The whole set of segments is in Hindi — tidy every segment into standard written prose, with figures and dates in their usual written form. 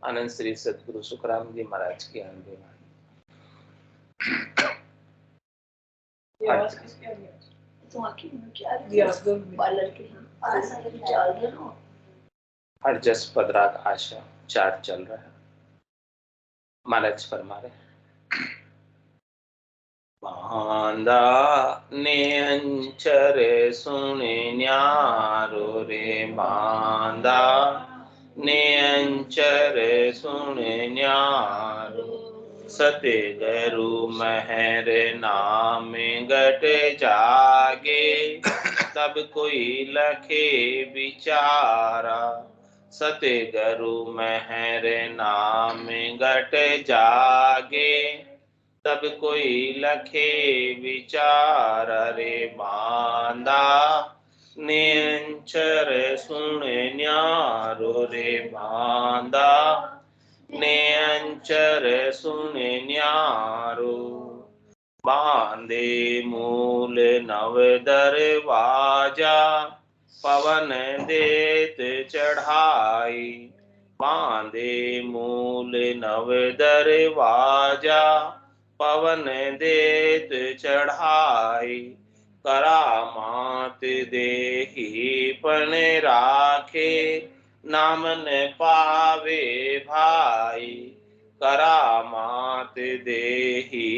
आनंद श्री सदगुरु सुखराम जी महाराज की आनंद हर जस पदराग आशा 4 चल रहा है। महाराज फरमा रहे बांदा ने अंचर सुने न्यारो रे बांदा ने अंचर सुने न्यारो सते गरु महर नाम गट जागे तब कोई लखे विचारा सते गरु महर नाम गट जागे तब कोई लखे विचार रे बांदा नियंचर सुन न्यारो रे बांदा नियंचर सुन न्यारो बांधे मूल नव दरवाजा पवन देत चढ़ाई बांधे मूल नव दरवाजा पवन देत चढ़ाई करामात देही पन राखे नामन पावे भाई करामात देही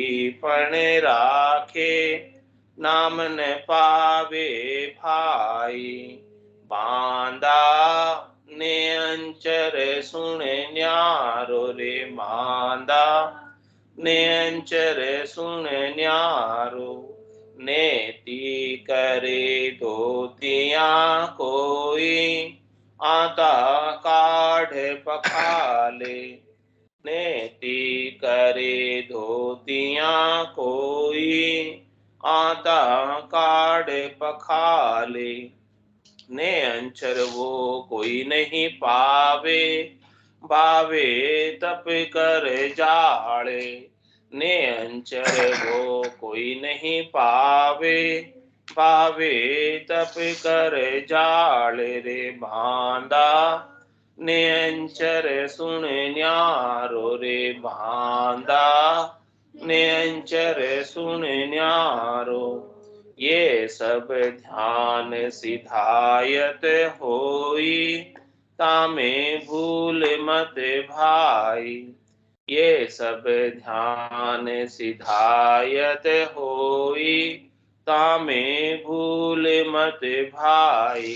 पन राखे नामन पावे भाई बांदा ने अंचर सुन न्यारो रे बांदा ने अंचर सुन न्यारो नेति करे धोतियां कोई आता काढ़ पखाले नेति करे धोतियां कोई आता काढ़ पखाले ने अंचर वो कोई नहीं पावे भावे तप कर जाड़े ने अंचर वो कोई नहीं पावे भावे तप कर जाड़े रे बांदा ने अंचर सुन न्यारो रे बांदा ने अंचर सुन न्यारो ये सब ध्यान सिधायत होई तामे भूल मत भाई ये सब ध्यान सिधायत होई तामे भूल मत भाई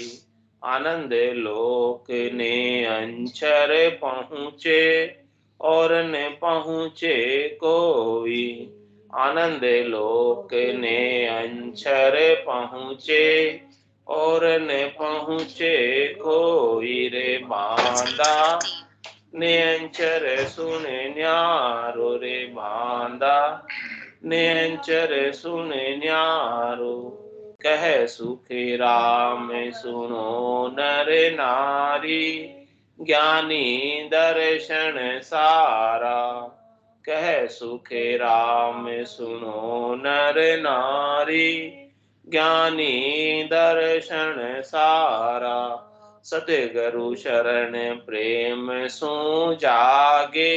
आनंद लोक ने अंचर पहुँचे और न पहुँचे कोई आनंद लोक ने अंचर पहुँचे और न पहुँचे कोई रे बांदा ने अंचर सुन न्यारो रे बांदा ने अंचर सुन न्यारो कह सुखी राम सुनो नर नारी ज्ञानी दर्शन सारा कह सुखे राम सुनो नर नारी ज्ञानी दर्शन सारा सतगुरु शरण प्रेम सो जागे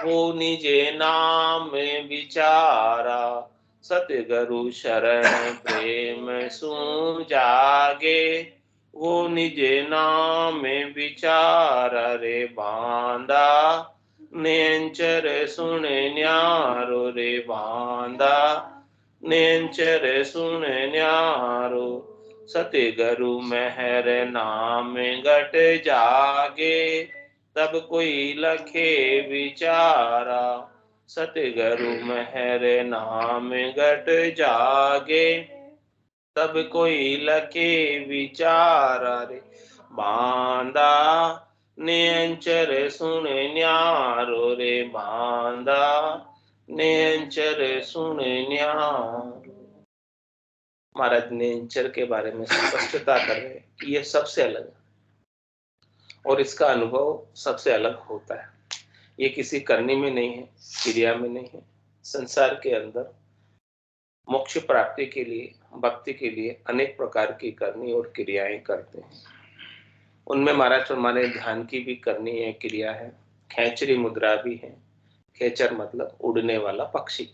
वो निजे नाम विचारा सतगुरु शरण प्रेम सो जागे वो निजे नाम विचार रे बांदा नेंचर सुन न्यारो रे बांदा नेंचर सुन न्यारो सतगुरु महर नाम गट जागे तब कोई लखे विचारा सतगुरु महर नाम गट जागे तब कोई लखे विचारा रे बांदा नेंचर सुन न्यारो रे बांदा नेंचर सुन न्यारो। महाराज नेंचर के बारे में स्पष्टता कर रहे हैं कि यह सबसे अलग है और इसका अनुभव सबसे अलग होता है। ये किसी करनी में नहीं है, क्रिया में नहीं है। संसार के अंदर मोक्ष प्राप्ति के लिए, भक्ति के लिए अनेक प्रकार की करनी और क्रियाएं करते हैं। उनमें महाराज हमारे ध्यान की भी करनी है, क्रिया है, खेचरी मुद्रा भी है। खेचर मतलब उड़ने वाला पक्षी,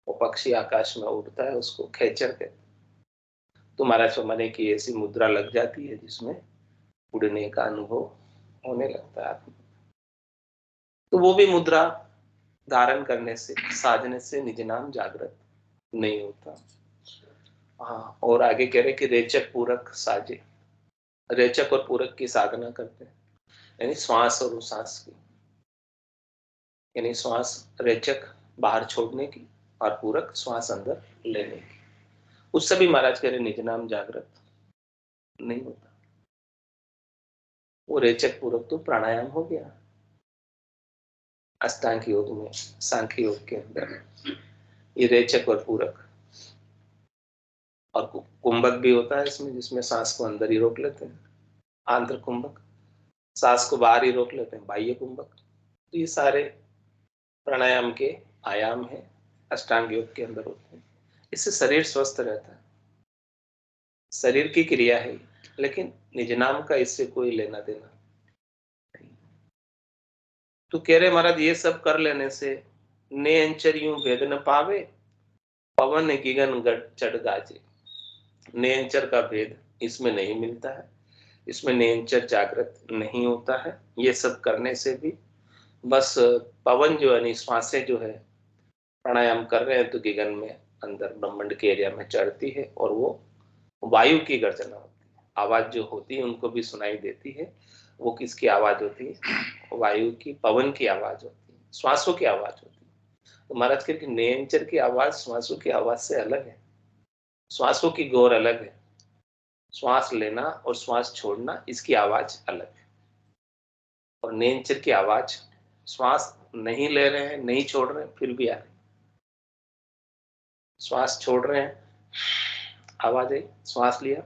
वो पक्षी आकाश में उड़ता है, उसको खेचर कहते हैं। तो महाराज फरमाने की ऐसी मुद्रा लग जाती है जिसमें उड़ने का अनुभव होने लगता है आत्मा। तो वो भी मुद्रा धारण करने से, साधने से निज नाम जागृत नहीं होता। हाँ, और आगे कह रहे कि रेचक पूरक साजे, रेचक और पूरक की साधना करते हैं, यानी श्वास और उश्वास की, यानी श्वास रेचक बाहर छोड़ने की और पूरक श्वास अंदर लेने की। उससे भी महाराज कह रहे निज नाम जागृत नहीं होता। वो रेचक पूरक तो प्राणायाम हो गया अष्टांग योग में, सांख्य योग के अंदर ये रेचक और पूरक। और कुंभक भी होता है इसमें, जिसमें सांस को अंदर ही रोक लेते हैं, आंतर कुंभक, सांस को बाहर ही रोक लेते हैं, बाह्य कुंभक। तो ये सारे प्राणायाम के आयाम है, अष्टांग योग के अंदर होते हैं। इससे शरीर स्वस्थ रहता है, शरीर की क्रिया है, लेकिन निज नाम का इससे कोई लेना देना नहीं। तो कह रहे महाराज ये सब कर लेने से ने अंचर यूं भेद न पावे, पवन गिगन गढ़ चढ़ गाजे। नेंचर का भेद इसमें नहीं मिलता है, इसमें नेंचर जागृत नहीं होता है। ये सब करने से भी बस पवन जो है, श्वासें जो है प्राणायाम कर रहे हैं तो गिगन में अंदर ब्रह्मांड के एरिया में चढ़ती है, और वो वायु की गर्जना होती है, आवाज जो होती है उनको भी सुनाई देती है। वो किसकी आवाज होती है? वायु की, पवन की आवाज होती है, श्वासों की आवाज होती है। तो महाराज के नेंचर की आवाज श्वासों की आवाज से अलग है, श्वासों की गौर अलग है, श्वास लेना और श्वास छोड़ना इसकी आवाज अलग है। और नेंचर की आवाज, श्वास नहीं ले रहे हैं, नहीं छोड़ रहे हैं, फिर भी आ रही, श्वास छोड़ रहे हैं आवाज आई, श्वास लिया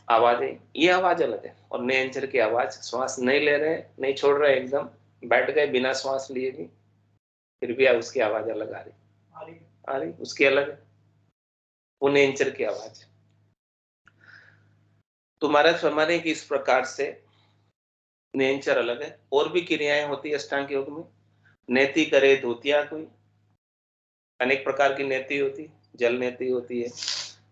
आवाज आई, ये आवाज अलग है। और नेंचर की आवाज, श्वास नहीं ले रहे हैं, नहीं छोड़ रहे, एकदम बैठ गए बिना श्वास लिए भी, फिर भी उसकी आवाज अलग आ रही उसकी अलग है, वो नेंचर की आवाज। तो महाराज फरमाने की इस प्रकार से नेंचर अलग है। और भी क्रियाएं होती है अष्टांग योग में। नेति करे धोतिया कोई, अनेक प्रकार की नेति होती, जल नेति होती है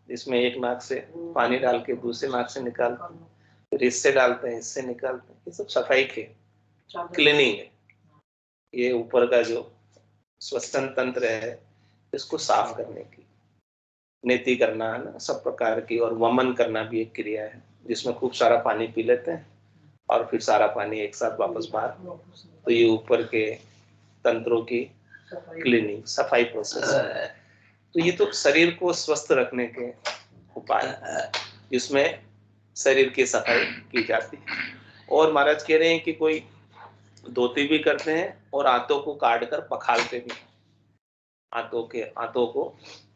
जिसमें एक नाक से पानी डाल के दूसरे नाक से निकालते हैं, फिर इससे डालते हैं, इससे निकालते हैं। ये सब सफाई के क्लीनिंग है। ये ऊपर का जो श्वसन तंत्र है इसको साफ करने की नेति करना है ना, सब प्रकार की। और वमन करना भी एक क्रिया है जिसमें खूब सारा पानी पी लेते हैं और फिर सारा पानी एक साथ वापस बाहर। तो ये ऊपर के तंत्रों की क्लीनिंग, सफाई प्रोसेस है। तो ये तो शरीर को स्वस्थ रखने के उपाय जिसमें शरीर की सफाई की जाती है। और महाराज कह रहे हैं कि कोई धोती भी करते हैं और आंतों को काट कर पखालते भी, आंतों को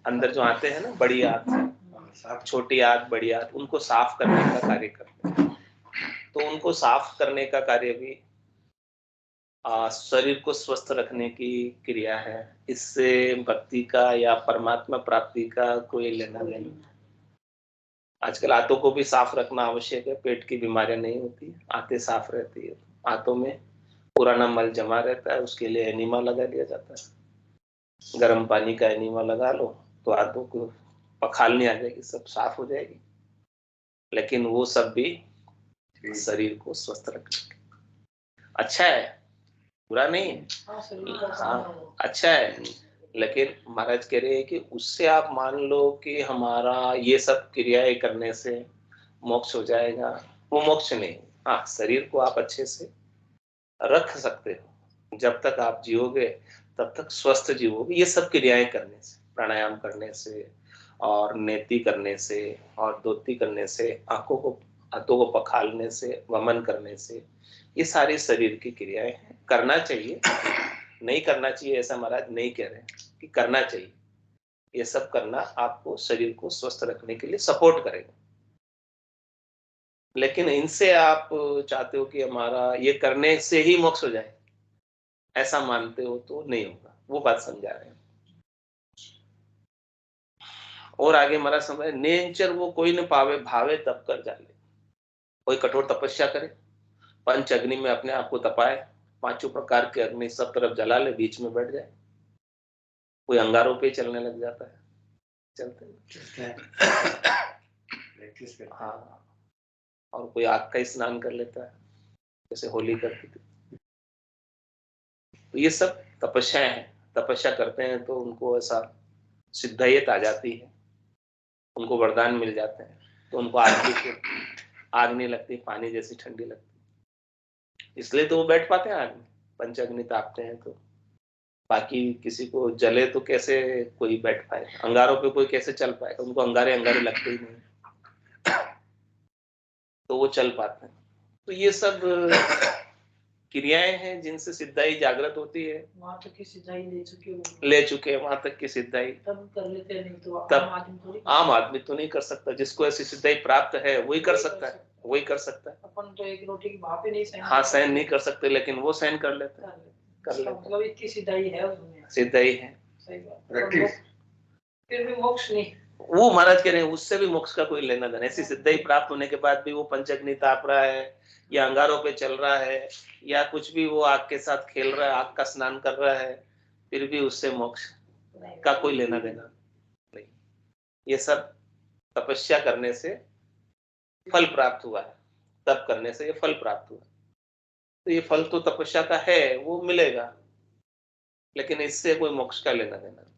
अंदर जो आते हैं ना, बड़ी आंत, छोटी आंत, बड़ी आंत, उनको साफ करने का कार्य करते हैं। तो उनको साफ करने का कार्य भी शरीर को स्वस्थ रखने की क्रिया है। इससे भक्ति का या परमात्मा प्राप्ति का कोई लेना देना। आजकल आंतों को भी साफ रखना आवश्यक है, पेट की बीमारियां नहीं होती, आंतें साफ रहती है। आंतों में पुराना मल जमा रहता है, उसके लिए एनीमा लगा दिया जाता है। गर्म पानी का एनीमा लगा लो तो आंतों को पखालनी आ जाएगी, सब साफ हो जाएगी। लेकिन वो सब भी शरीर को स्वस्थ रखने अच्छा है, बुरा नहीं है। हाँ, अच्छा है। लेकिन महाराज कह रहे हैं कि उससे आप मान लो कि हमारा ये सब क्रियाएं करने से मोक्ष हो जाएगा, वो मोक्ष नहीं। हाँ, शरीर को आप अच्छे से रख सकते हो, जब तक आप जियोगे तब तक स्वस्थ जीवोगे। ये सब क्रियाएं करने से, प्राणायाम करने से और नेति करने से और धोती करने से, हाथों को पखालने से, वमन करने से, ये सारी शरीर की क्रियाएं हैं। करना चाहिए, नहीं करना चाहिए ऐसा महाराज नहीं कह रहे कि करना चाहिए। ये सब करना आपको शरीर को स्वस्थ रखने के लिए सपोर्ट करेगा। लेकिन इनसे आप चाहते हो कि हमारा ये करने से ही मोक्ष हो जाए, ऐसा मानते हो तो नहीं होगा। वो बात समझा रहे हैं। और आगे महाराज समझ, नेंचर वो कोई न पावे, भावे तप कर जाले। कोई कठोर तपस्या करे, पंच अग्नि में अपने आप को तपाए, पांचों प्रकार के अग्नि सब तरफ जला ले, बीच में बैठ जाए, कोई अंगारों पे चलने लग जाता है, चलते हैं। हाँ, और कोई आग का स्नान कर लेता है, जैसे होली करती थी। तो ये सब तपस्याएं हैं। तपस्या करते हैं तो उनको ऐसा सिद्धायत आ जाती है, उनको वरदान मिल जाते हैं, तो उनको आग नहीं लगती, पानी जैसी ठंडी लगती, इसलिए तो वो बैठ पाते हैं आग में, पंचाग्नि तापते हैं। तो बाकी किसी को जले तो कैसे कोई बैठ पाए, अंगारों पे कोई कैसे चल पाएगा, उनको अंगारे लगते ही नहीं, तो वो चल पाते हैं। तो ये सब क्रियाएं हैं जिनसे सिद्धाई जागृत होती है। वहां तक की सिद्धाई ले चुके हैं वहां तक की सिद्धाई, तब कर लेते हैं, नहीं तो आम आदमी तो नहीं कर सकता। जिसको ऐसी सिद्धाई प्राप्त है वही कर सकता है, वही कर सकता है। अपन तो एक रोटी की भाप ही नहीं सहन, हाँ सहन नहीं कर सकते, लेकिन वो सहन कर लेते हैं, कर लेते, मतलब इतनी सिद्धाई है उसमें, सिद्धाई है। सही बात। फिर भी मोक्ष नहीं, वो महाराज कह रहे हैं उससे भी मोक्ष का कोई लेना देना। ऐसी सिद्धाई प्राप्त होने के बाद भी वो पंचग्नि ताप रहा है, या अंगारों पे चल रहा है, या कुछ भी वो आग के साथ खेल रहा है, आग का स्नान कर रहा है, फिर भी उससे मोक्ष का कोई लेना देना नहीं। ये सब तपस्या करने से फल प्राप्त हुआ है, तप करने से ये फल प्राप्त हुआ। तो ये फल तो तपस्या का है, वो मिलेगा, लेकिन इससे कोई मोक्ष का लेना देना।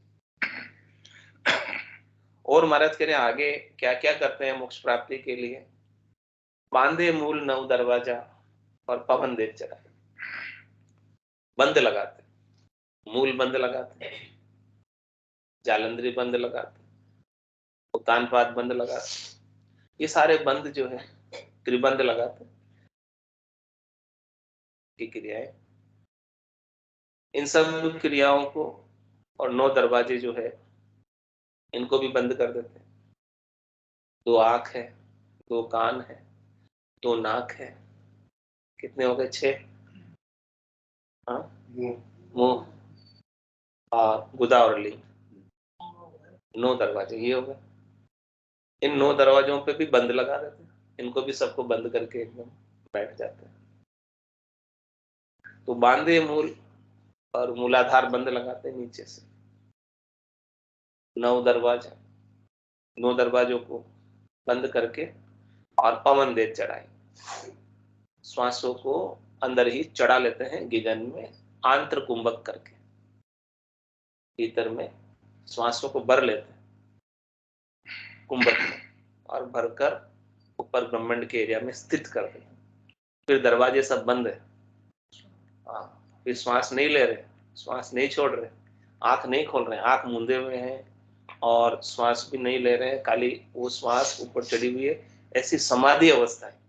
और महाराज कह रहे हैं आगे क्या क्या करते हैं मोक्ष प्राप्ति के लिए। बांधे मूल नव दरवाजा और पवन देव चढ़ाए। बंद लगाते, मूल बंद लगाते, जालंधरी बंद लगाते, उतानपाद बंद लगाते, ये सारे बंद जो है त्रिबंध लगाते की क्रियाएं। इन सब क्रियाओं को और 9 दरवाजे जो है इनको भी बंद कर देते हैं। 2 आंख है, 2 कान है, 2 नाक है, कितने हो गए 6। हाँ, मुंह और गुदा और लिंग, 9 दरवाजे ये हो गए। इन 9 दरवाजों पे भी बंद लगा देते हैं, इनको भी सबको बंद करके एकदम बैठ जाते हैं। तो बांधे मूल और मूलाधार बंद लगाते हैं नीचे से। 9 दरवाजा, 9 दरवाजों को बंद करके और पवन देव चढ़ाए। श्वासों को अंदर ही चढ़ा लेते हैं गिगन में, आंत्र कुंभक करके भीतर में श्वासों को भर लेते हैं कुंभक में, और भरकर ऊपर ब्रह्मांड के एरिया में स्थित कर देते हैं। फिर दरवाजे सब बंद है। हाँ, फिर श्वास नहीं ले रहे, श्वास नहीं छोड़ रहे, आंख नहीं खोल रहे, आंख मूंदे हुए हैं और श्वास भी नहीं ले रहे हैं, खाली वो श्वास ऊपर चढ़ी हुई है। ऐसी समाधि अवस्था है।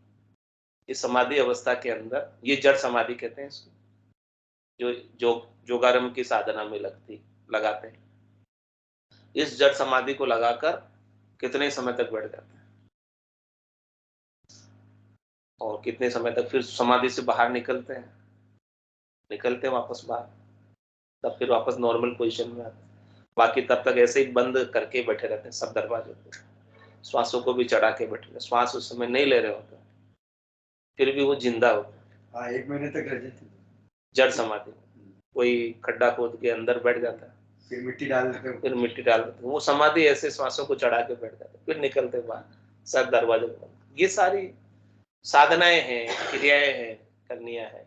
इस समाधि अवस्था के अंदर, ये जड़ समाधि कहते हैं इसको, जो जोगारम की साधना में लगाते हैं। इस जड़ समाधि को लगाकर कितने समय तक बैठ जाते हैं, और कितने समय तक फिर समाधि से बाहर निकलते हैं वापस बाहर, तब फिर वापस नॉर्मल पोजीशन में आते हैं। बाकी तब तक ऐसे ही बंद करके बैठे रहते हैं सब दरवाजों को, श्वासों को भी चढ़ा के बैठे, श्वास उस समय नहीं ले रहे होते, फिर भी वो जिंदा होते हैं। हाँ, 1 महीने तक रह जाते, जड़ समाधि। कोई खड्डा खोद के अंदर बैठ जाता है, फिर मिट्टी डाल देते हैं, फिर मिट्टी डाल देते हैं, वो समाधि ऐसे श्वासों को चढ़ा के बैठ जाते, फिर निकलते बाहर सब दरवाजे को। ये सारी साधनाएं हैं, क्रियाएं हैं, करनियां हैं।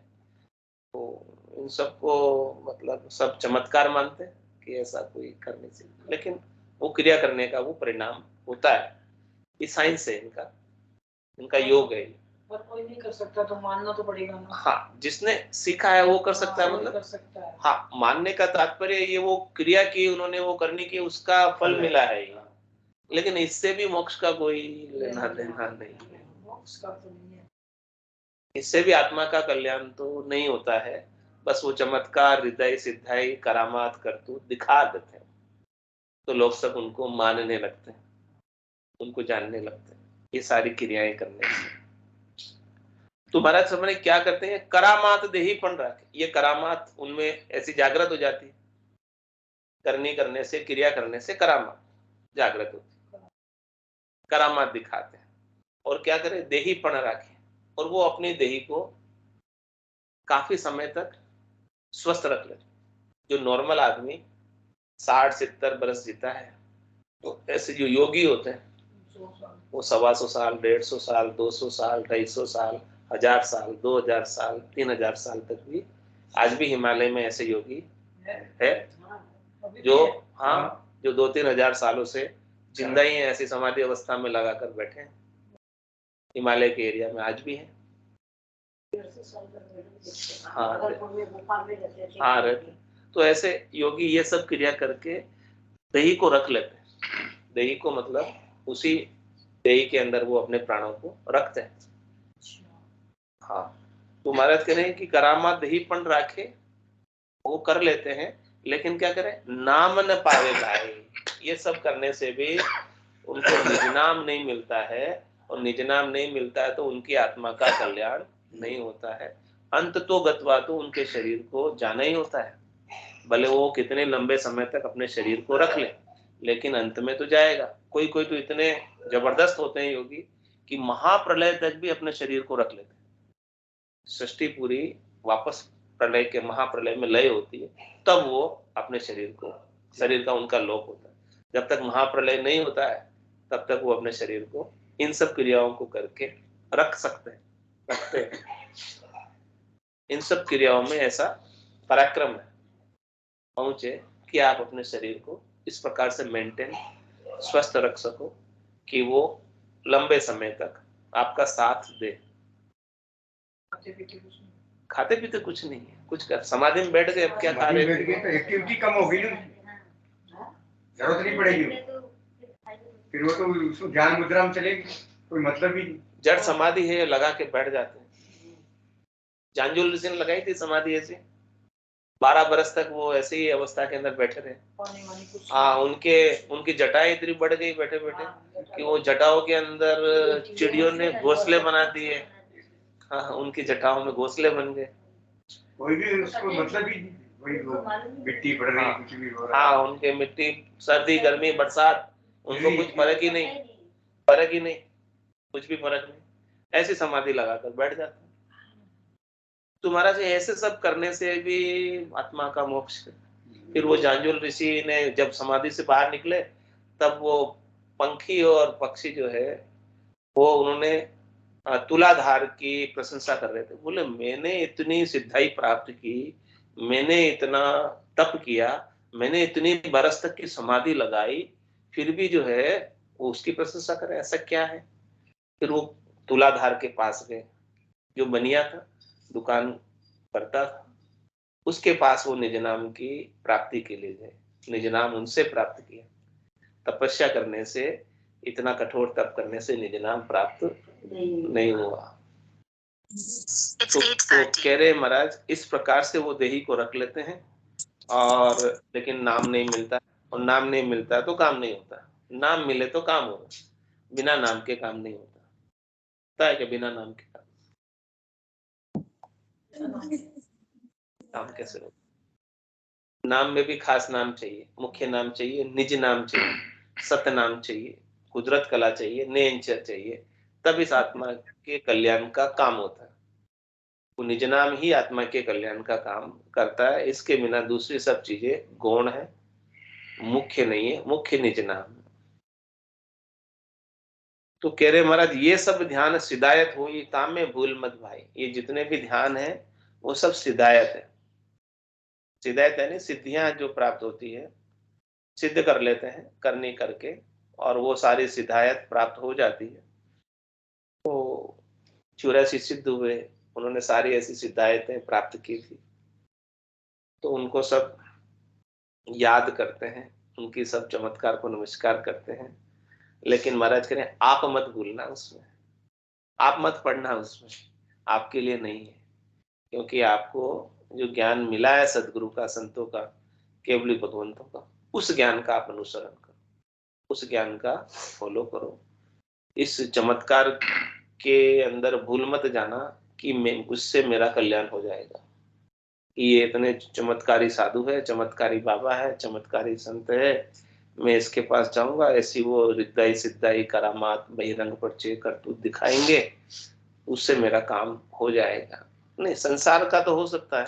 तो इन सबको मतलब सब चमत्कार मानते हैं कि ऐसा कोई करने से, लेकिन वो क्रिया करने का वो परिणाम होता है। ये साइंस है, इनका योग है। पर कोई नहीं कर सकता तो मानना तो पड़ेगा ना। हाँ, जिसने सीखा है वो कर सकता है, मतलब कर सकता है। हाँ, मानने का तात्पर्य ये वो क्रिया की उन्होंने, वो करने की, उसका फल मिला है, लेकिन इससे भी मोक्ष का कोई लेना देना नहीं है। मोक्ष का तो नहीं है, इससे भी आत्मा का कल्याण तो नहीं होता है। बस वो चमत्कार, हृदय सिद्धाई, करामात करतूत दिखा देते हैं, तो लोग सब उनको मानने लगते हैं, उनको जानने लगते हैं, ये सारी क्रियाएं करने से। तो महाराज समझे क्या करते हैं, करामात देही पण रखे। ये करामात उनमें ऐसी जागृत हो जाती है, करने से, क्रिया करने से करामात जागृत होती है, करामात दिखाते हैं। और क्या करें, देही पण रखे, और वो अपनी देही को काफी समय तक स्वस्थ रख लेते। जो नॉर्मल आदमी 60-70 बरस जीता है, तो ऐसे जो योगी होते हैं वो 125 साल, 150 साल, 200 साल, 250 साल, 1000 साल, 2000 साल, 3000 साल तक भी आज भी हिमालय में ऐसे योगी है जो जो 2-3 हजार सालों से जिंदा ही है, ऐसी समाधि अवस्था में लगाकर बैठे हैं। हिमालय के एरिया में आज भी है। हाँ रहते। तो ऐसे योगी ये सब क्रिया करके देही को रख लेते हैं। देही को मतलब उसी देही के अंदर वो अपने प्राणों को रखते हैं। हाँ, तो महाराज कह रहे हैं कि करामा दहीपन राखे, वो कर लेते हैं, लेकिन क्या करें, नाम न पावे भाई। ये सब करने से भी उनको निज नाम नहीं मिलता है, और निज नाम नहीं मिलता है तो उनकी आत्मा का कल्याण नहीं होता है। अंत तो गत्वा, तो उनके शरीर को जाना ही होता है। भले वो कितने लंबे समय तक अपने शरीर को रख ले, लेकिन अंत में तो जाएगा। कोई कोई तो इतने जबरदस्त होते हैं योगी कि महाप्रलय तक भी अपने शरीर को रख लेते हैं। सृष्टि पूरी वापस प्रलय के महाप्रलय में लय होती है, तब वो अपने शरीर का उनका लोप होता है। जब तक महाप्रलय नहीं होता है तब तक वो अपने शरीर को इन सब क्रियाओं को करके रखते हैं। इन सब क्रियाओं में ऐसा पराक्रम है पहुंचे कि आप अपने शरीर को इस प्रकार से मेंटेन, स्वस्थ रख सको कि वो लंबे समय तक आपका साथ दे। खाते पीते कुछ नहीं है, कुछ कर समाधि में बैठ गए, अब क्या खा रहे बैठ गए तो एक्टिविटी कम हो गई ना, जरूरत नहीं पड़ेगी, फिर वो तो उसको ज्ञान मुद्रा में चलेगी, कोई मतलब ही नहीं। जड़ समाधि है, लगा के बैठ जाते हैं। जांजुल ऋषि ने लगाई थी समाधि ऐसे, 12 बरस तक वो ऐसे ही अवस्था के अंदर बैठे रहे। हाँ, उनकी जटाएं इतनी बढ़ गई बैठे बैठे कि वो जटाओं के अंदर चिड़ियों ने घोंसले बना दिए। हाँ, उनकी जटाओं में घोंसले बन गए। कोई भी उसको मतलब ही नहीं, वही मिट्टी पड़ रही, कुछ भी हो रहा। हाँ, उनके मिट्टी, सर्दी, गर्मी, बरसात, उनको कुछ फर्क ही नहीं, कुछ भी फर्क नहीं, ऐसी समाधि लगाकर बैठ जाते हैं। तो महाराज ऐसे सब करने से भी आत्मा का मोक्ष है। फिर वो जांजुल ऋषि ने जब समाधि से बाहर निकले, तब वो पंखी और पक्षी जो है वो उन्होंने तुलाधार की प्रशंसा कर रहे थे। बोले मैंने इतनी सिद्धाई प्राप्त की, मैंने इतना तप किया, मैंने इतनी बरस तक की समाधि लगाई, फिर भी जो है वो उसकी प्रशंसा करे, ऐसा क्या है। फिर वो तुलाधार के पास गए, जो बनिया था, दुकान करता था, उसके पास वो निज नाम की प्राप्ति के लिए गए। निज नाम उनसे प्राप्त किया। तपस्या करने से, इतना कठोर तप करने से निज नाम प्राप्त नहीं हुआ। तो कह रहे महाराज इस प्रकार से वो देही को रख लेते हैं, और लेकिन नाम नहीं मिलता, और नाम नहीं मिलता तो काम नहीं होता। नाम मिले तो काम होगा, बिना नाम के काम नहीं होता। होता है कि बिना नाम के काम कैसे होगा। नाम में भी खास नाम चाहिए, मुख्य नाम चाहिए, निज नाम चाहिए, सत्य नाम चाहिए, कुदरत कला चाहिए, नेचर चाहिए, तब इस आत्मा के कल्याण का काम होता है। वो निज नाम ही आत्मा के कल्याण का काम करता है। इसके बिना दूसरी सब चीजें गौण है, मुख्य नहीं है। मुख्य निज नाम। तो कह रहे महाराज ये सब ध्यान सिदायत हुई, ताम में भूल मत भाई। ये जितने भी ध्यान है वो सब सिदायत है। सिदायत यानी सिद्धियां जो प्राप्त होती है, सिद्ध कर लेते हैं करनी करके, और वो सारी सिद्धायत प्राप्त हो जाती है। तो 84 सिद्ध हुए, उन्होंने सारी ऐसी सिद्धायतें प्राप्त की थी, तो उनको सब याद करते हैं, उनकी सब चमत्कार को नमस्कार करते हैं। लेकिन महाराज कह रहे हैं आप मत भूलना उसमें, आप मत पढ़ना उसमें, आपके लिए नहीं है। क्योंकि आपको जो ज्ञान मिला है सदगुरु का, संतों का, केवली भगवंतों का, उस ज्ञान का आप अनुसरण करो, उस ज्ञान का फॉलो करो। इस चमत्कार के अंदर भूल मत जाना कि मैं उससे मेरा कल्याण हो जाएगा, कि ये इतने चमत्कारी साधु है, चमत्कारी बाबा है, चमत्कारी संत है, मैं इसके पास जाऊंगा, ऐसी वो रिद्धाई सिद्धाई करामात बहिरंग पर्चे करतूत दिखाएंगे, उससे मेरा काम हो जाएगा। नहीं, संसार का तो हो सकता है,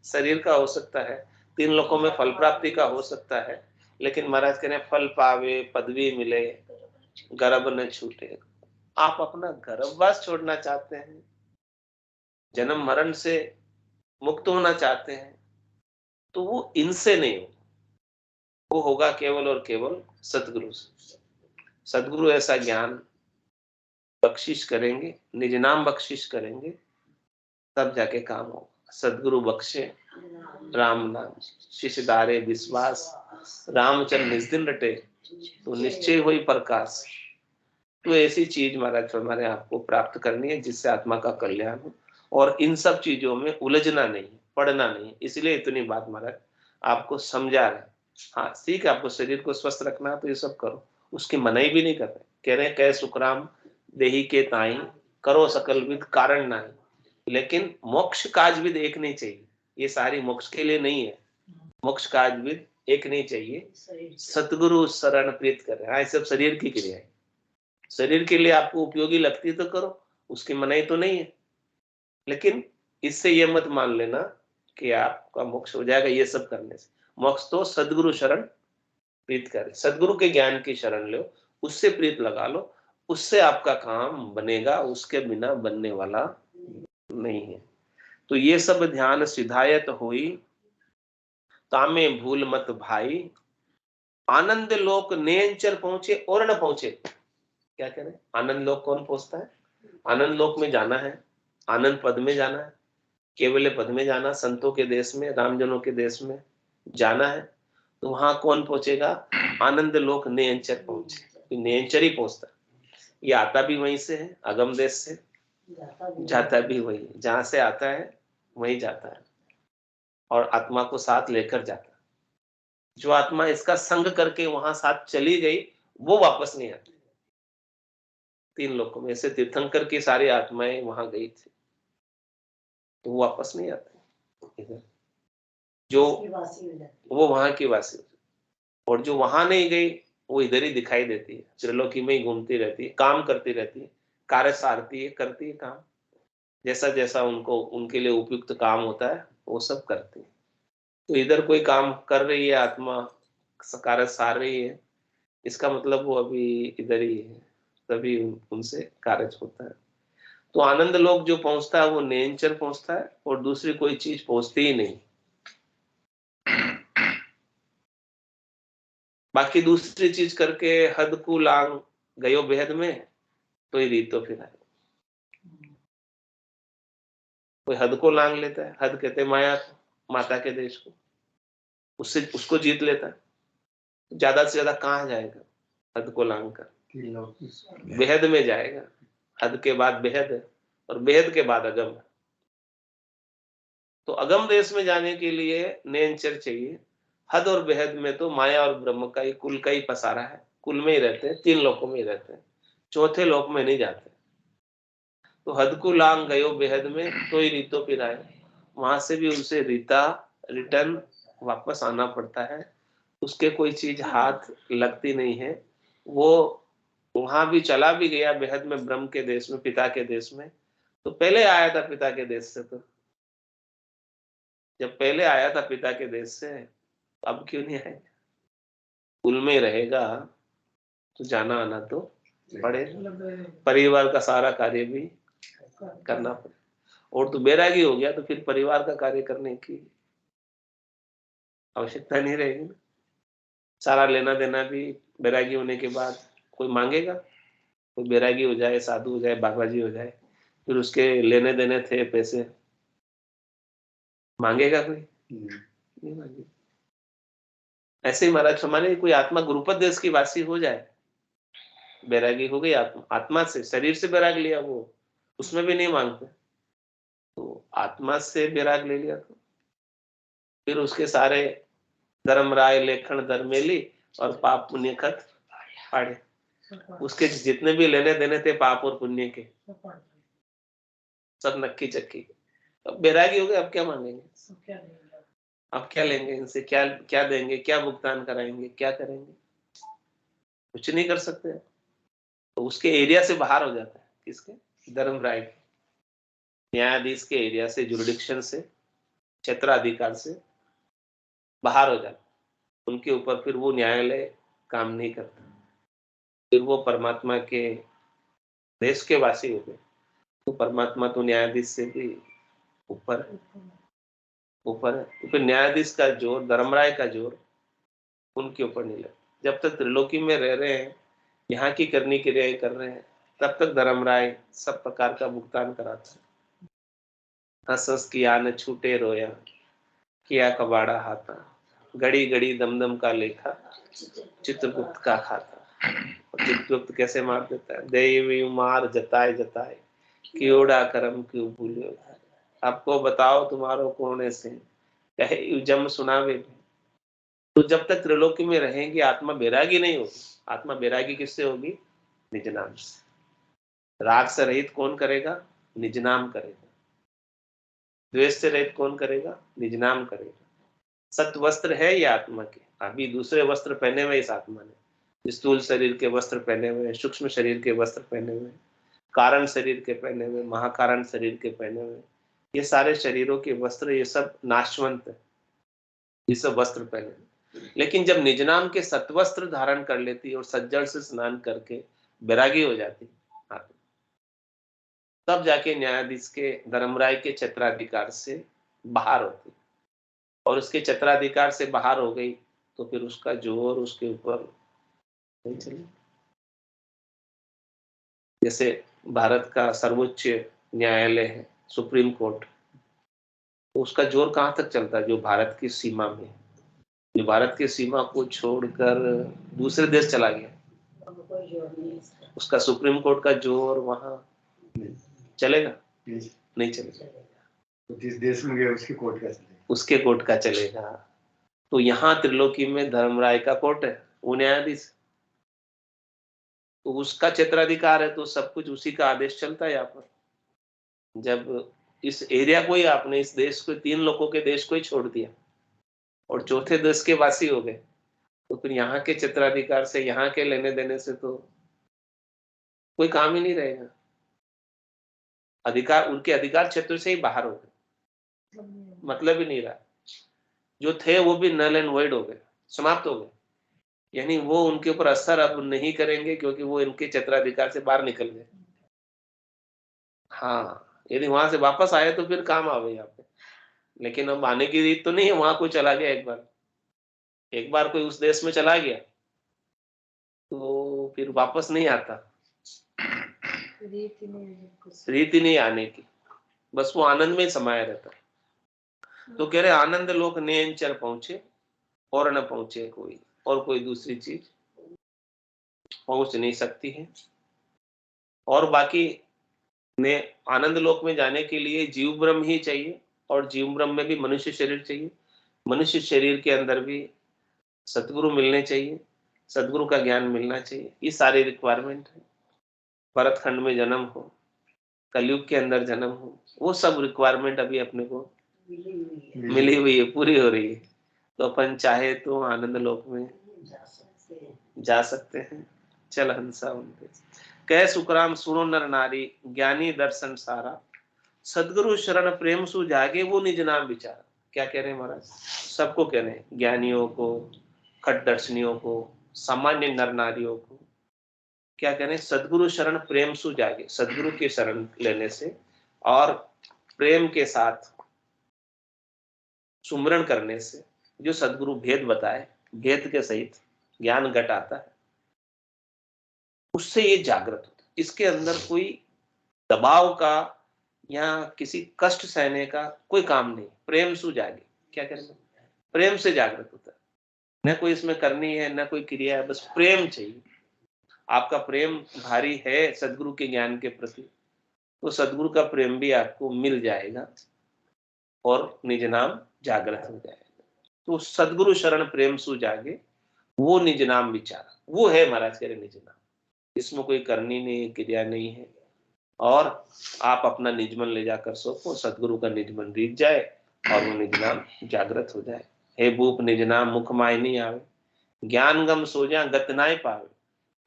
शरीर का हो सकता है, 3 लोकों में फल प्राप्ति का हो सकता है, लेकिन महाराज कह रहे हैं फल पावे, पदवी मिले, गर्भ न छूटे। आप अपना गर्भवास छोड़ना चाहते हैं, जन्म मरण से मुक्त होना चाहते हैं, तो वो इनसे नहीं हो, वो होगा केवल और केवल सतगुरु से। सतगुरु ऐसा ज्ञान बख्शिश करेंगे, निज नाम बख्शिश करेंगे, तब जाके काम होगा। सतगुरु बख्शे राम नाम, शिष्य दारे विश्वास, रामचंद्र निज दिन रटे, तो निश्चय हुई प्रकाश। तो ऐसी चीज महाराज हमारे आपको प्राप्त करनी है जिससे आत्मा का कल्याण हो, और इन सब चीजों में उलझना नहीं, पढ़ना नहीं। इसलिए इतनी बात महाराज आपको समझा रहे। हाँ ठीक है, आपको शरीर को स्वस्थ रखना है तो ये सब करो, उसकी मनाही भी नहीं कर रहे। कह रहे कै सुखराम देही के ताई, करो सकल विद कारण नाही, लेकिन मोक्ष काज विद एक नहीं चाहिए। ये सारी मोक्ष के लिए नहीं है, मोक्ष काज विद एक नहीं चाहिए, सतगुरु शरण प्रीत कर रहे हैं। सब शरीर की क्रिया है, शरीर के लिए आपको उपयोगी लगती है तो करो, उसकी मनाही तो नहीं है। लेकिन इससे ये मत मान लेना कि आपका मोक्ष हो जाएगा ये सब करने से। मोक्ष तो सदगुरु शरण प्रीत करे, सदगुरु के ज्ञान की शरण लो, उससे प्रीत लगा लो, उससे आपका काम बनेगा, उसके बिना बनने वाला नहीं है। तो ये सब ध्यान सिधायत हुई, तामे भूल मत भाई, आनंद लोक नेंचर पहुंचे और न पहुंचे। क्या कह रहे, आनंद लोक कौन पहुंचता है? आनंद लोक में जाना है, आनंद पद में जाना है, केवल पद में जाना, संतों के देश में, रामजनों के देश में जाना है। तो वहां कौन पहुंचेगा? आनंद लोक नेंचर पहुंचे, नेंचर ही पहुंचता है। ये आता भी वहीं से है, अगम देश से, जाता भी वही, जहां से आता है वहीं जाता है, और आत्मा को साथ लेकर जाता है। जो आत्मा इसका संग करके वहां साथ चली गई वो वापस नहीं आती। 3 लोकों में से तीर्थंकर की सारी आत्माएं वहां गई थी, तो वो वापस नहीं आती इधर, जो वो वहां की वासी, और जो वहां नहीं गई वो इधर ही दिखाई देती है, त्रिलोकी में ही घूमती रहती है, काम करती रहती है, कार्य सारती है, करती है काम, जैसा जैसा उनको उनके लिए उपयुक्त काम होता है वो सब करती है। तो इधर कोई काम कर रही है आत्मा, कार्य सार रही है, इसका मतलब वो अभी इधर ही है, तभी उनसे कार्य होता है। तो आनंद लोक जो पहुंचता है वो नेंचर पहुंचता है, और दूसरी कोई चीज पहुंचती ही नहीं। बाकी दूसरी चीज करके हद को लांग गयो बेहद में, तो ही रीत तो फिर है। कोई हद को लांग लेता है, हद कहते माया को, माता के देश को, उससे उसको जीत लेता है, ज्यादा से ज्यादा कहाँ जाएगा? हद को लांग कर बेहद में जाएगा। हद के बाद बेहद है, और बेहद के बाद अगम है। तो अगम देश में जाने के लिए नेंचर चाहिए। हद और बेहद में तो माया और ब्रह्म का ही, कुल का ही पसारा है, कुल में ही रहते हैं, 3 लोकों में ही रहते हैं, चौथे लोक में नहीं जाते। तो हद को लांग गयो बेहद में, तो ही रीतो फिर आए, वहां से भी उसे रीता रिटर्न वापस आना पड़ता है। उसके कोई चीज हाथ लगती नहीं है, वो वहां भी चला भी गया बेहद में, ब्रह्म के देश में, पिता के देश में, तो पहले आया था पिता के देश से। तो जब पहले आया था पिता के देश से, तो अब क्यों नहीं आएगा? कुल में रहेगा तो जाना आना तो पड़ेगा, परिवार का सारा कार्य भी करना पड़ेगा। और तो बैरागी हो गया तो फिर परिवार का कार्य करने की आवश्यकता नहीं रहेगी ना। सारा लेना देना भी बैरागी होने के बाद कोई मांगेगा? कोई बैरागी हो जाए, साधु हो जाए, बाबाजी हो जाए, फिर उसके लेने देने थे पैसे, मांगेगा कोई? नहीं मांगेगा। ऐसे ही महाराज हमारे कोई आत्मा गुरुपद देश की वासी हो जाए, बैरागी हो गई आत्मा, आत्मा से, शरीर से बैराग लिया वो, उसमें भी नहीं मांगते, तो आत्मा से बैराग ले लिया तो फिर उसके सारे धर्म राय लेखन धर्मेली और पाप पुण्य खत फाड़े, उसके जितने भी लेने देने थे पाप और पुण्य के, सब नक्की चक्की। अब बैरागी हो गए, अब क्या मांगेंगे? अब क्या लेंगे इनसे? क्या क्या देंगे? क्या भुगतान कराएंगे? क्या करेंगे? कुछ नहीं कर सकते। तो उसके एरिया से बाहर हो जाता है, किसके? धर्म राय के। न्यायाधीश के एरिया से, जुरिडिक्शन से, क्षेत्राधिकार से बाहर हो जाता, उनके ऊपर फिर वो न्यायालय काम नहीं करता, फिर वो परमात्मा के देश के वासी हो गए। तो परमात्मा तो न्यायाधीश से भी ऊपर है। तो फिर न्यायाधीश का जोर, धर्मराय का जोर उनके ऊपर नहीं लगता। जब तक त्रिलोकी में रह रहे हैं, यहाँ की करनी क्रियाएं कर रहे हैं, तब तक धर्मराय सब प्रकार का भुगतान कराता है। हंस हंस किया न छूटे रोया, किया कबाड़ा हाथा, घड़ी घड़ी दमदम का लेखा, चित्रगुप्त का खाता। और चित्रगुप्त कैसे मार देता है, देवी मार जताए जताए, कियोड़ा करम क्यों भूलियो। आपको बताओ तुम्हारो कौन से, कहे जम सुनावे। तो जब तक त्रिलोकी में रहेंगे आत्मा बैरागी नहीं होगी। आत्मा बैरागी किससे होगी? निज नाम से। राग से रहित कौन करेगा? निज नाम करेगा। द्वेष से रहित कौन करेगा? निज नाम करेगा। सत्य वस्त्र है ये आत्मा के, अभी दूसरे वस्त्र पहने हुए इस आत्मा ने, स्थूल शरीर के वस्त्र पहने हुए, सूक्ष्म शरीर के वस्त्र पहने हुए, कारण शरीर के पहने हुए, महाकारण शरीर के पहने हुए। ये सारे शरीरों के वस्त्र, ये सब नाशवंत है, ये सब वस्त्र पहने हुए। लेकिन जब निज नाम के सत्वस्त्र धारण कर लेती और सज्जल से स्नान करके बैरागी हो जाती आत्मा, तब जाके न्यायाधीश के, धर्मराय के क्षेत्राधिकार से बाहर होती। और उसके क्षेत्राधिकार से बाहर हो गई तो फिर उसका जोर उसके ऊपर नहीं चले। जैसे भारत का सर्वोच्च न्यायालय है, सुप्रीम कोर्ट, तो उसका जोर कहाँ तक चलता है? जो भारत की सीमा में, जो भारत की सीमा को छोड़कर दूसरे देश चला गया, उसका सुप्रीम कोर्ट का जोर वहां चलेगा? नहीं चलेगा। तो जिस देश में गया उसकी कोर्ट का चलेगा, उसके कोर्ट का चलेगा। तो यहाँ त्रिलोकी में धर्मराय का कोर्ट है, वो न्यायाधीश, तो उसका क्षेत्राधिकार है, तो सब कुछ उसी का आदेश चलता है यहाँ पर। जब इस एरिया को ही आपने, इस देश को, 3 लोगों के देश को ही छोड़ दिया और चौथे देश के वासी हो गए, तो फिर यहाँ के क्षेत्राधिकार से, यहाँ के लेने देने से तो कोई काम ही नहीं रहेगा। अधिकार, उनके अधिकार क्षेत्र से ही बाहर हो गए, मतलब ही नहीं रहा। जो थे वो भी नल एंड वॉइड हो गए, समाप्त हो गए। यानी वो उनके ऊपर असर अब नहीं करेंगे क्योंकि वो इनके क्षेत्राधिकार से बाहर निकल गए। हाँ, यदि वहां से वापस आए तो फिर काम आवे यहाँ पे, लेकिन अब आने की रीत तो नहीं है। वहां कोई चला गया, एक बार कोई उस देश में चला गया तो फिर वापस नहीं आता, रीति नहीं आने की, बस वो आनंद में समाया रहता। तो कह रहे आनंद लोक नेंचर पहुंचे और न पहुंचे कोई, और कोई दूसरी चीज पहुंच नहीं सकती है। और बाकी ने आनंद लोक में जाने के लिए जीव ब्रह्म ही चाहिए, और जीव ब्रह्म में भी मनुष्य शरीर चाहिए। मनुष्य शरीर के अंदर भी सतगुरु मिलने चाहिए, सतगुरु का ज्ञान मिलना चाहिए। ये सारे रिक्वायरमेंट है। भरत खंड में जन्म हो, कलयुग के अंदर जन्म हो, वो सब रिक्वायरमेंट अभी अपने को मिली हुई है, पूरी हो रही है। तो अपन चाहे तो आनंद लोक में जा सकते हैं। चल हंसा उनके कह सुखराम सुनो नर नारी, ज्ञानी दर्शन सारा, सदगुरु शरण प्रेम सु जागे वो निज नाम विचार। क्या कह रहे हैं महाराज? सबको कह रहे हैं, ज्ञानियों को, खट दर्शनियों को, सामान्य नर नारियों को। क्या कह रहे हैं? सदगुरु शरण प्रेम सु जागे, सदगुरु के शरण लेने से और प्रेम के साथ सुमरण करने से, जो सदगुरु भेद बताए, भेद के सहित ज्ञान घट आता है, उससे ये जागृत होता है। इसके अंदर कोई दबाव का या किसी कष्ट सहने का कोई काम नहीं। प्रेम सु जागे, क्या करेंगे? प्रेम से जागृत होता है। न कोई इसमें करनी है, न कोई क्रिया है, बस प्रेम चाहिए। आपका प्रेम भारी है सदगुरु के ज्ञान के प्रति, तो सदगुरु का प्रेम भी आपको मिल जाएगा और निज नाम जागृत हो जाएगा। तो सदगुरु शरण प्रेम सु जागे वो निज नाम विचार, वो है महाराज कह रहे निज नाम। इसमें कोई करनी नहीं, क्रिया नहीं है, और आप अपना निजमन ले जाकर सोचो, सदगुरु का निजमन रीत जाए और वो निज नाम जागृत हो जाए। हे भूप निज नाम मुख माय नहीं आवे, ज्ञान गम सो जा गत नाय पावे,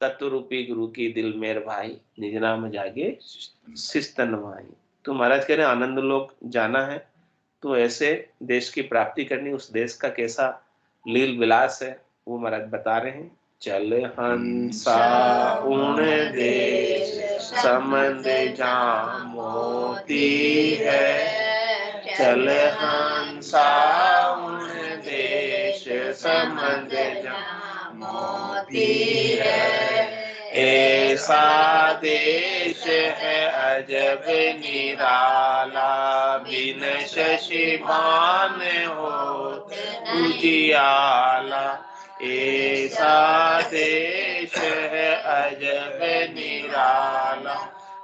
तत्व रूपी गुरु की दिल मेर भाई, निज नाम जागे शिस्तन माई। तो महाराज कह रहे हैं आनंद लोक जाना है तो ऐसे देश की प्राप्ति करनी, उस देश का कैसा लील विलास है वो महाराज बता रहे हैं। चल हंसा उन देश संबंध जहाँ मोती है, चल हंसा उन देश संबंध जहाँ मोती है, ऐसा देश है अजब निराला, बिन शशि भान होत उजियाला, ऐसा देश है अजब निराला,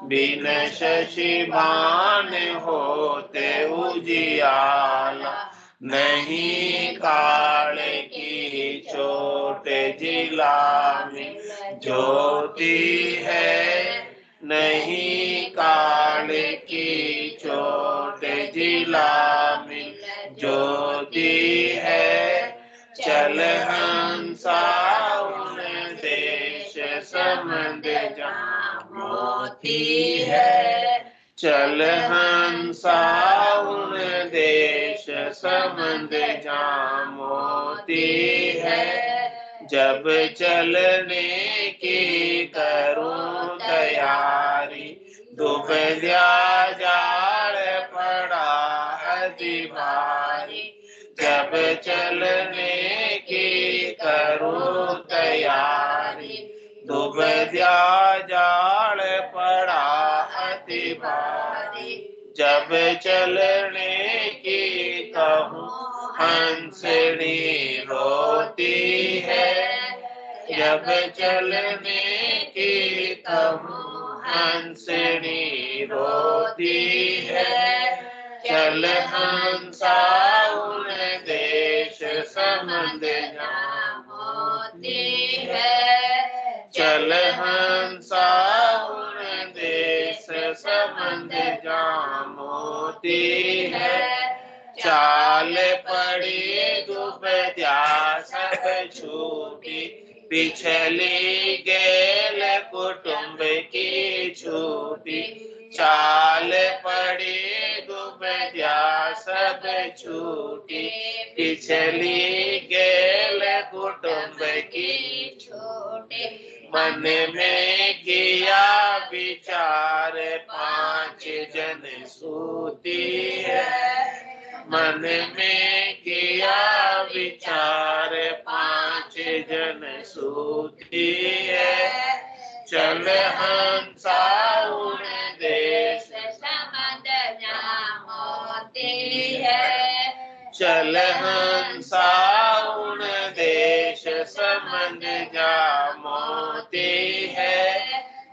बिन शशि भान होते उजियाला, नहीं काल की चोट जिला में ज्योति है, नहीं काल की चोट जिला में ज्योति है, चल हंसा उन देश संबंध जहाँ मोती है, चल हंसा उन देश संबंध जहाँ मोती है, जब चलने की करूं तैयारी, दुबल्या जाड़ पड़ा अति भारी, जब चलने की करूं तैयारी, दुबल्या जाड़ पड़ा अति भारी, जब चलने की कहूँ हंसनी रोती है, जब चलने की कहूँ हंसनी रोती है, चल हंसा उन देश संबंध जहाँ मोती है, चल हंसा उन देश संबंध जहाँ मोती है, चाल पड़ी दुबल्या सब छूटी, पिछली गेल कुटुंब की छूटी, चाल पड़ी दुबल्या सब छूटी, पिछली गेल कुटुंब की छूटी, मन में किया विचार पांच जन सूती है, मन में किया विचार पांच जन सूती है, चल हंसा उन देश संबंध जहाँ मोती है, चल हंसा उन देश संबंध जहाँ मोती है,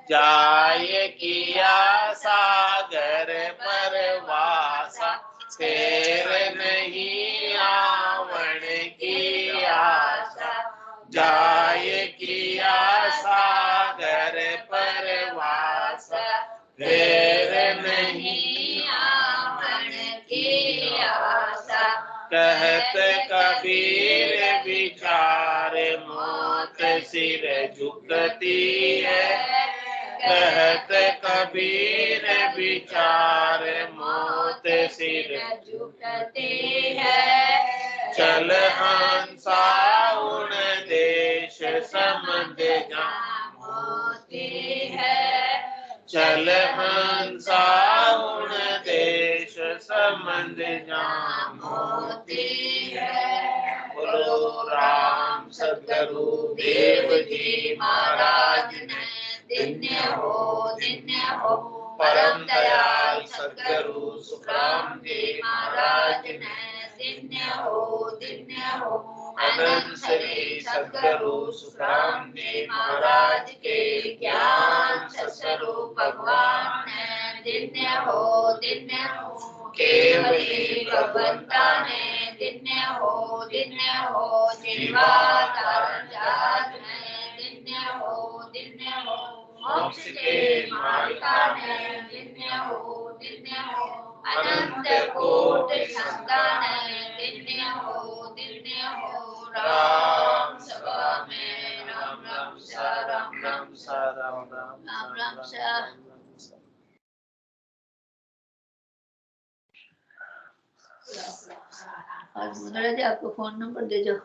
जाय किया सागर पर वासा, फेर नहीं आवण की आशा, जाय किया सागर पर वासा, फेर नहीं आवण की आशा, कहत कबीर विचार मौत सिर झुकती है, कहत कबीर विचार मौत सिर झुकती है, चल हंसा उन देश संबंध जहाँ मोती है, चल हंसा उन देश संबंध जहाँ मोती है। बोलो राम सद्गुरु देव जी महाराज ने दिन्य हो परम दयाल सद्गुरु सुखराम जी महाराज ने दिन्य हो अनंत श्री सद्गुरु सुखराम जी महाराज के ज्ञान स्वरूप भगवान ने दिन्य हो केवली भगवंता ने दिन्य हो जीवा कारण जात ने दिन्य हो मोक्ष के मार्गा ने दिन्य हो अनंत कोटि संतान दिन्य हो राम सभा में राम सा आज मुंदड़ा जी आपको फोन नंबर दे दो।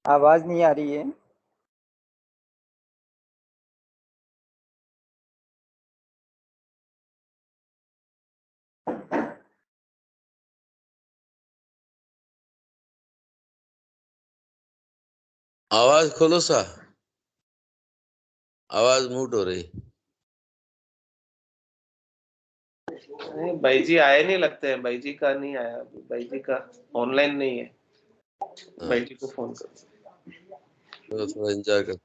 आवाज नहीं आ रही है। आवाज खोलो सा, आवाज म्यूट हो रही। नहीं, भाई जी आए नहीं लगते हैं, भाई जी का नहीं आया अभी, भाई जी का ऑनलाइन नहीं है। भाई जी को फोन करो। थोड़ा एंजॉय कर।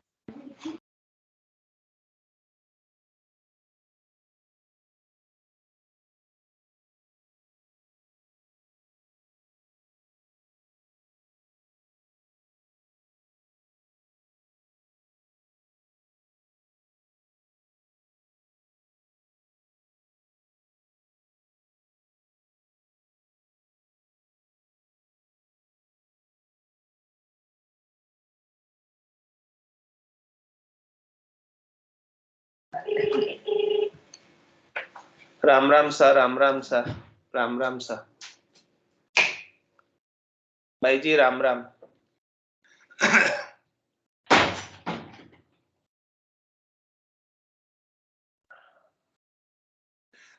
राम राम सा, राम राम सा, राम राम सा। भाई जी राम राम।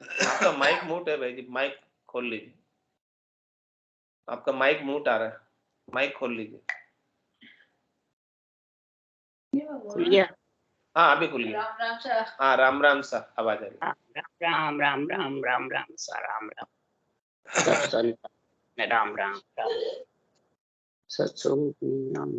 आपका माइक म्यूट है भाई जी, माइक खोल लीजिए। आपका माइक म्यूट आ रहा है, माइक खोल लीजिए। खुल गया। हाँ अभी खुल गया। राम राम सा। हाँ राम राम सा आवाज आ रही है। राम राम राम राम राम सा राम राम सत्संग राम राम राम सत्संग नाम